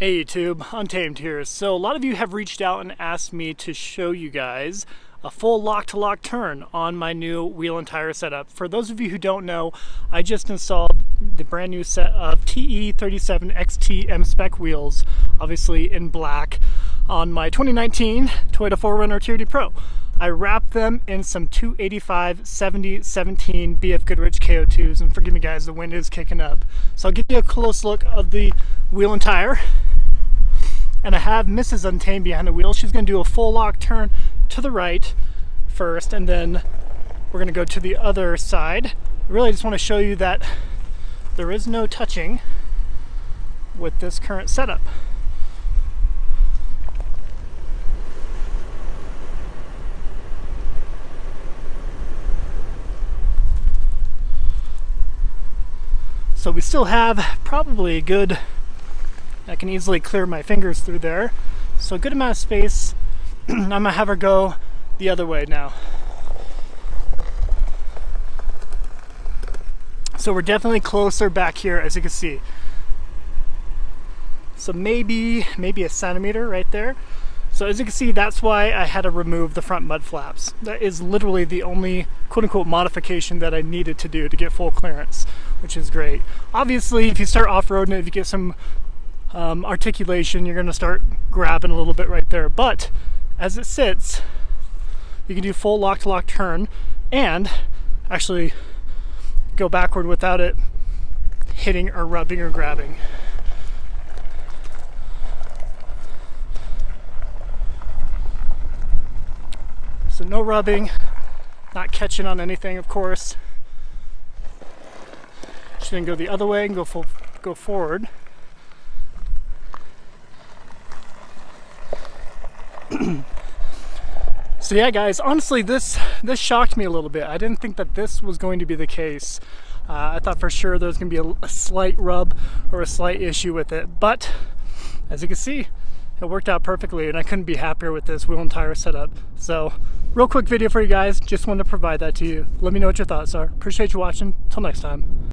Hey YouTube, Untamed here. So a lot of you have reached out and asked me to show you guys a full lock-to-lock turn on my new wheel and tire setup. For those of you who don't know, I just installed the brand new set of TE-37xt M-spec wheels, obviously in black, on my 2019 Toyota 4Runner TRD Pro. I wrapped them in some 285/70/17 BFGoodrich KO2s, and forgive me guys, the wind is kicking up. So I'll give you a close look of the wheel and tire. And I have Mrs. Untamed behind the wheel. She's going to do a full lock turn to the right first, and then we're going to go to the other side. I really just want to show you that there is no touching with this current setup. So we still have probably a good, I can easily clear my fingers through there. So a good amount of space. I'm gonna have her go the other way now. So we're definitely closer back here, as you can see. So maybe a centimeter right there. So as you can see, that's why I had to remove the front mud flaps. That is literally the only quote-unquote modification that I needed to do to get full clearance, which is great. Obviously, if you start off-roading, if you get some articulation, you're going to start grabbing a little bit right there. But as it sits, you can do full lock-to-lock turn and actually go backward without it hitting or rubbing or grabbing. So no rubbing, not catching on anything, of course. Just gonna go the other way and go forward. So yeah guys, honestly this shocked me a little bit. I didn't think that this was going to be the case. I thought for sure there was going to be a slight rub or a slight issue with it, but as you can see, it worked out perfectly, and I couldn't be happier with this wheel and tire setup. So real quick video for you guys, just wanted to provide that to you. Let me know what your thoughts are. Appreciate you watching. Till next time.